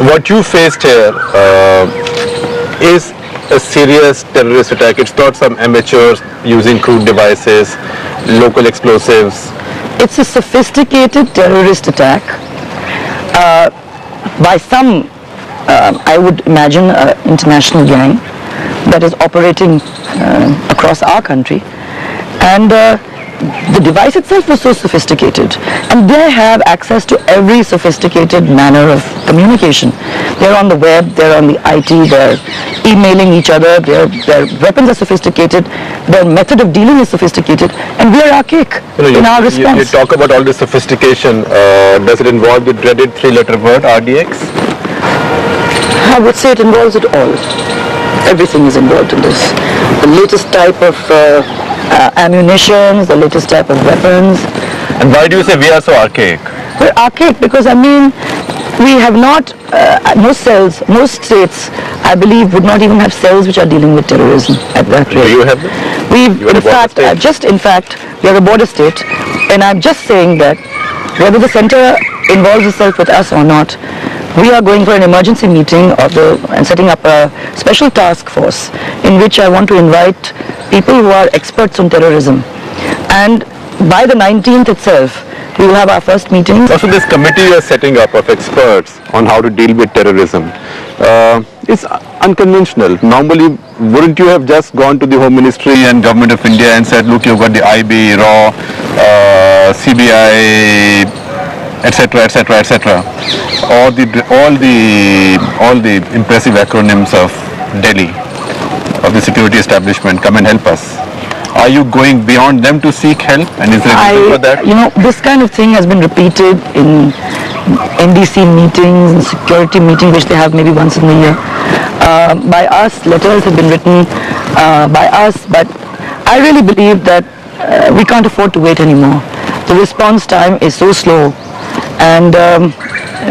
what you faced here is a serious terrorist attack. It's not some amateurs using crude devices, local explosives. It's a sophisticated terrorist attack by some, I would imagine, international gang that is operating across our country. And the device itself was so sophisticated, and they have access to every sophisticated manner of communication. They're on the web, they're on the IT, they're emailing each other, their weapons are sophisticated, their method of dealing is sophisticated, and we are archaic in our response. You talk about all this sophistication. Does it involve the dreaded three-letter word, RDX? I would say it involves it all. Everything is involved in this. The latest type of ammunition, the latest type of weapons. And why do you say we are so archaic? We're archaic because, I mean, we have not, most states, I believe, would not even have cells which are dealing with terrorism at that rate. Do you have them? We've, in fact, we are a border state, and I'm just saying that whether the center involves itself with us or not, we are going for an emergency meeting and setting up a special task force in which I want to invite people who are experts on terrorism. And by the 19th itself, we will have our first meeting. Also, this committee you are setting up of experts on how to deal with terrorism is unconventional. Normally, wouldn't you have just gone to the Home Ministry and Government of India and said, look, you've got the IB, RAW, CBI, etc., etc., etc., all the impressive acronyms of Delhi, of the security establishment, come and help us. Are you going beyond them to seek help, and is there a reason for that? You know, this kind of thing has been repeated in NDC meetings and security meetings, which they have maybe once in a year. By us, letters have been written by us, but I really believe that we can't afford to wait anymore. The response time is so slow, and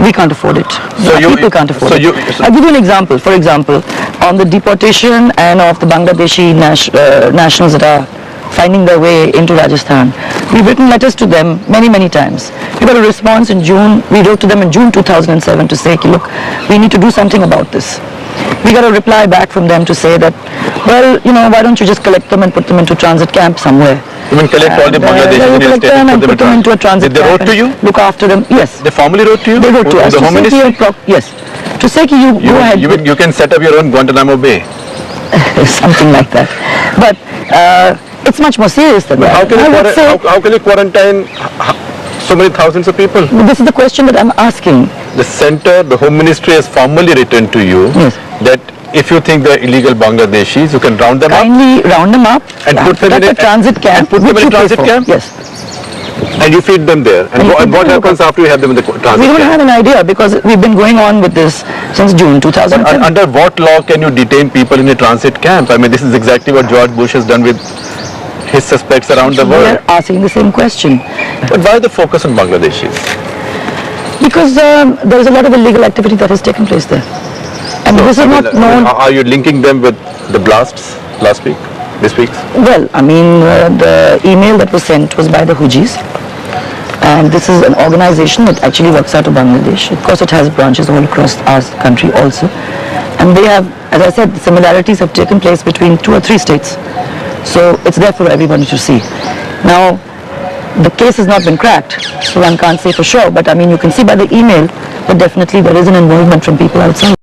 we can't afford it. People can't afford it. I'll give you an example. For example, on the deportation and of the Bangladeshi nationals that are finding their way into Rajasthan, we've written letters to them many, many times. We got a response in June. We wrote to them in June 2007 to say, look, we need to do something about this. We got a reply back from them to say that, well, you know, why don't you just collect them and put them into transit camp somewhere? You mean collect all the Bangladeshis collect them and put them into a transit camp? Did they wrote to you? Look after them. Yes. They formally wrote to you? They wrote to us. The Home Ministry? Yes. To say you go ahead. You can set up your own Guantanamo Bay. Something like that. But it's much more serious than that. How can you quarantine so many thousands of people? This is the question that I'm asking. The center, the Home Ministry has formally written to you that if you think they're illegal Bangladeshis, you can round them up. Kindly round them up and put them in a transit camp. And put them in a transit camp? Yes. And you feed them there. And what happens after you have them in the transit camp? We don't have an idea because we've been going on with this since June 2010. Under what law can you detain people in a transit camp? I mean, this is exactly what George Bush has done with his suspects around the world. We're asking the same question. But why the focus on Bangladeshis? Because there is a lot of illegal activity that has taken place there. And this is not known. Are you linking them with the blasts last week, this week? Well, I mean, the email that was sent was by the Hujis. And this is an organization that actually works out of Bangladesh. Of course, it has branches all across our country also. And they have, as I said, similarities have taken place between 2 or 3 states. So it's there for everybody to see. Now, the case has not been cracked, so one can't say for sure. But I mean, you can see by the email that definitely there is an involvement from people outside.